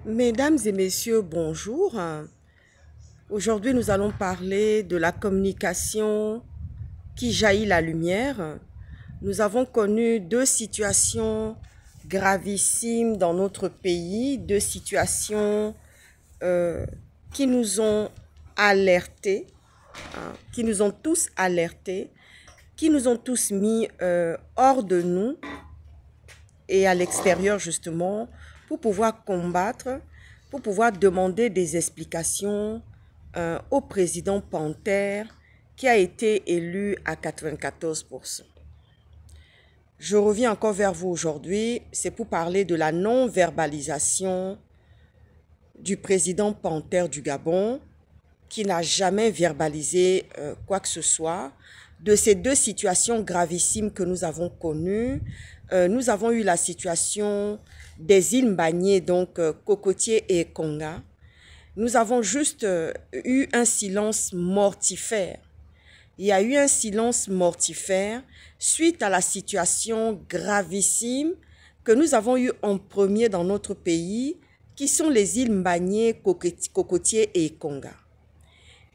Mesdames et messieurs, bonjour. Aujourd'hui, nous allons parler de la communication qui jaillit la lumière. Nous avons connu deux situations gravissimes dans notre pays, deux situations qui nous ont alertés, qui nous ont tous alertés, qui nous ont tous mis hors de nous et à l'extérieur justement, pour pouvoir combattre, pour pouvoir demander des explications au président Panthère qui a été élu à 94%. Je reviens encore vers vous aujourd'hui, c'est pour parler de la non-verbalisation du président Panthère du Gabon qui n'a jamais verbalisé quoi que ce soit, de ces deux situations gravissimes que nous avons connues. Nous avons eu la situation des îles Mbagné, donc Cocotier et Konga. Nous avons juste eu un silence mortifère. Il y a eu un silence mortifère suite à la situation gravissime que nous avons eue en premier dans notre pays, qui sont les îles Mbagné, Cocotier et Konga.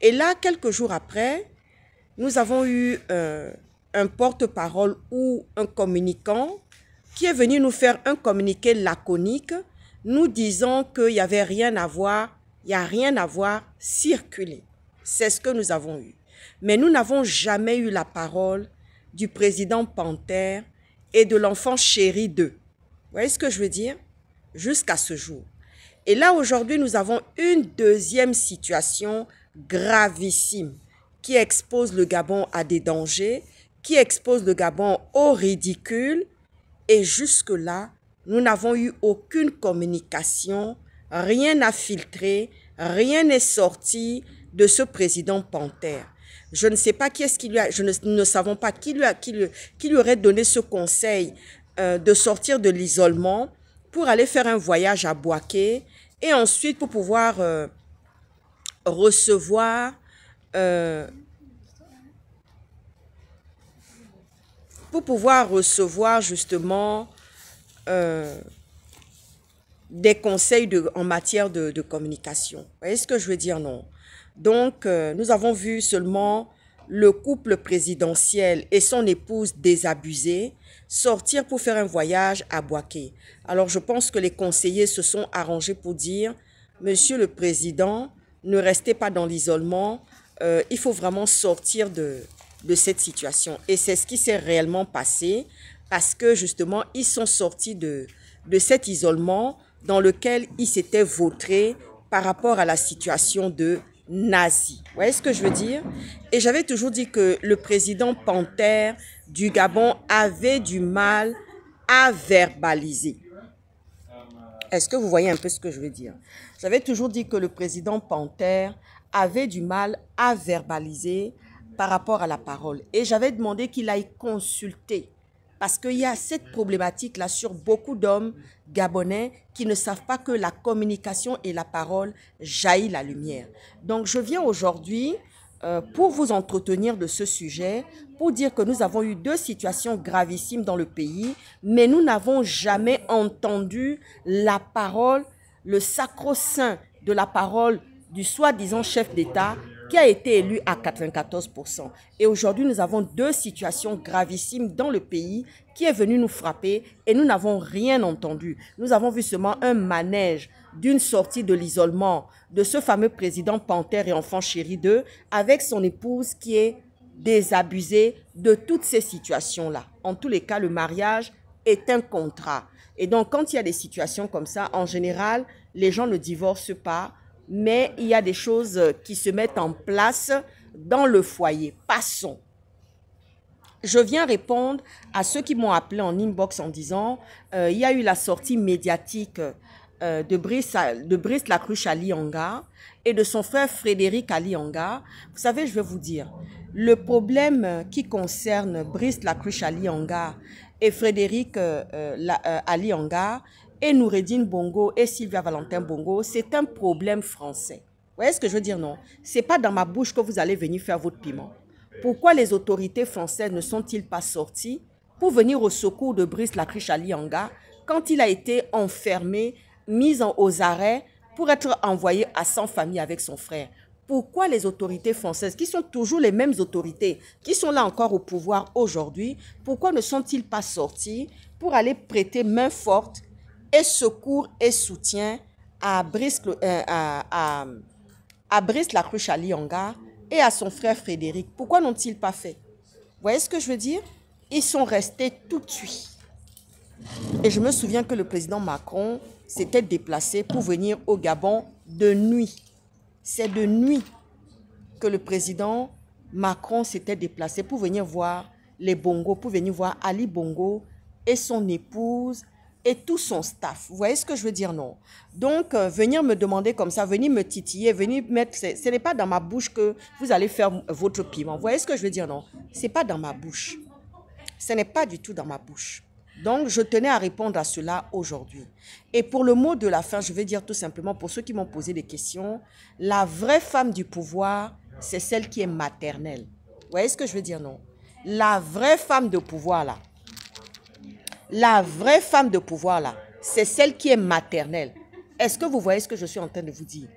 Et là, quelques jours après, nous avons eu un porte-parole ou un communicant qui est venu nous faire un communiqué laconique, nous disant qu'il n'y avait rien à voir, il n'y a rien à voir, circuler. C'est ce que nous avons eu. Mais nous n'avons jamais eu la parole du président Panthère et de l'enfant chéri d'eux. Vous voyez ce que je veux dire? Jusqu'à ce jour. Et là, aujourd'hui, nous avons une deuxième situation gravissime qui expose le Gabon à des dangers, qui expose le Gabon au ridicule. Et jusque-là, nous n'avons eu aucune communication, rien n'a filtré, rien n'est sorti de ce président Panthère. Je ne sais pas qui est-ce qui lui a, nous ne savons pas qui lui aurait donné ce conseil de sortir de l'isolement pour aller faire un voyage à Bouaké et ensuite pour pouvoir recevoir justement des conseils en matière de communication. Vous voyez ce que je veux dire, non? Donc, nous avons vu seulement le couple présidentiel et son épouse désabusée sortir pour faire un voyage à Bouaké. Alors, je pense que les conseillers se sont arrangés pour dire, Monsieur le Président, ne restez pas dans l'isolement, il faut vraiment sortir de cette situation. Et c'est ce qui s'est réellement passé parce que justement, ils sont sortis de cet isolement dans lequel ils s'étaient vautrés par rapport à la situation de nazis. Vous voyez ce que je veux dire? Et j'avais toujours dit que le président Panthère du Gabon avait du mal à verbaliser. Est-ce que vous voyez un peu ce que je veux dire? J'avais toujours dit que le président Panthère avait du mal à verbaliser par rapport à la parole. Et j'avais demandé qu'il aille consulter. Parce qu'il y a cette problématique-là sur beaucoup d'hommes gabonais qui ne savent pas que la communication et la parole jaillit la lumière. Donc, je viens aujourd'hui pour vous entretenir de ce sujet, pour dire que nous avons eu deux situations gravissimes dans le pays, mais nous n'avons jamais entendu la parole, le sacro-saint de la parole du soi-disant chef d'État qui a été élu à 94%. Et aujourd'hui, nous avons deux situations gravissimes dans le pays qui est venu nous frapper et nous n'avons rien entendu. Nous avons vu seulement un manège d'une sortie de l'isolement de ce fameux président Panthère et enfant chéri d'eux avec son épouse qui est désabusée de toutes ces situations-là. En tous les cas, le mariage est un contrat. Et donc, quand il y a des situations comme ça, en général, les gens ne divorcent pas, mais il y a des choses qui se mettent en place dans le foyer. Passons. Je viens répondre à ceux qui m'ont appelé en inbox en disant il y a eu la sortie médiatique de Brice Lacruche Alianga et de son frère Frédéric Alianga. Vous savez, je vais vous dire, le problème qui concerne Brice Lacruche Alianga et Frédéric Alianga et Noureddine Bongo et Sylvia Valentin Bongo, c'est un problème français. Vous voyez ce que je veux dire, non? Ce n'est pas dans ma bouche que vous allez venir faire votre piment. Pourquoi les autorités françaises ne sont-ils pas sorties pour venir au secours de Brice Lacruche Alianga quand il a été enfermé aux arrêts pour être envoyé à 100 familles avec son frère. Pourquoi les autorités françaises, qui sont toujours les mêmes autorités, qui sont là encore au pouvoir aujourd'hui, pourquoi ne sont-ils pas sortis pour aller prêter main forte et secours et soutien à Brice Lacruche à Lionga et à son frère Frédéric? Pourquoi n'ont-ils pas fait? Vous voyez ce que je veux dire? Ils sont restés tout de suite. Et je me souviens que le président Macron s'était déplacé pour venir au Gabon de nuit. C'est de nuit que le président Macron s'était déplacé pour venir voir les Bongo, pour venir voir Ali Bongo et son épouse et tout son staff. Vous voyez ce que je veux dire, non? Donc, venir me demander comme ça, venir me titiller, venir mettre... Ce n'est pas dans ma bouche que vous allez faire votre piment. Vous voyez ce que je veux dire, non? Ce n'est pas dans ma bouche. Ce n'est pas du tout dans ma bouche. Donc, je tenais à répondre à cela aujourd'hui. Et pour le mot de la fin, je vais dire tout simplement, pour ceux qui m'ont posé des questions, la vraie femme du pouvoir, c'est celle qui est maternelle. Vous voyez ce que je veux dire, non? La vraie femme de pouvoir, là, c'est celle qui est maternelle. Est-ce que vous voyez ce que je suis en train de vous dire?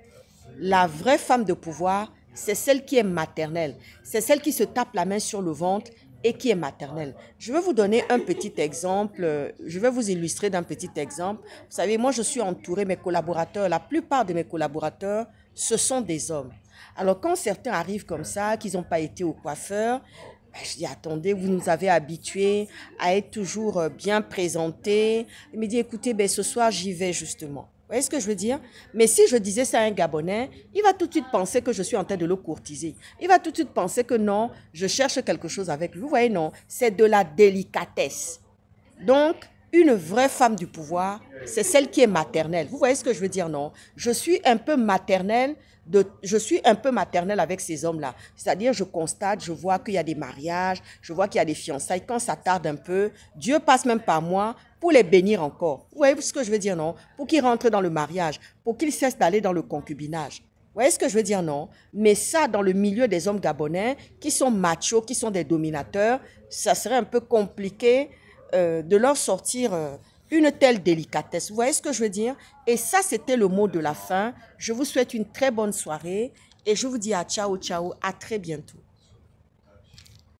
La vraie femme de pouvoir, c'est celle qui est maternelle. C'est celle qui se tape la main sur le ventre et qui est maternelle. Je vais vous donner un petit exemple, je vais vous illustrer d'un petit exemple. Vous savez, moi je suis entourée, mes collaborateurs, la plupart de mes collaborateurs, ce sont des hommes. Alors quand certains arrivent comme ça, qu'ils n'ont pas été au coiffeur, je dis, attendez, vous nous avez habitués à être toujours bien présentés. Il me dit, écoutez, ce soir j'y vais justement. Vous voyez ce que je veux dire? Mais si je disais ça à un Gabonais, il va tout de suite penser que je suis en train de le courtiser. Il va tout de suite penser que non, je cherche quelque chose avec lui. Vous voyez, non, c'est de la délicatesse. Donc, une vraie femme du pouvoir, c'est celle qui est maternelle. Vous voyez ce que je veux dire, non? Je suis un peu maternelle avec ces hommes-là. C'est-à-dire, je constate, je vois qu'il y a des mariages, je vois qu'il y a des fiançailles. Quand ça tarde un peu, Dieu passe même par moi pour les bénir encore. Vous voyez ce que je veux dire, non? Pour qu'ils rentrent dans le mariage, pour qu'ils cessent d'aller dans le concubinage. Vous voyez ce que je veux dire, non? Mais ça, dans le milieu des hommes gabonais, qui sont machos, qui sont des dominateurs, ça serait un peu compliqué de leur sortir une telle délicatesse. Vous voyez ce que je veux dire? Et ça, c'était le mot de la fin. Je vous souhaite une très bonne soirée et je vous dis à ciao, ciao, à très bientôt.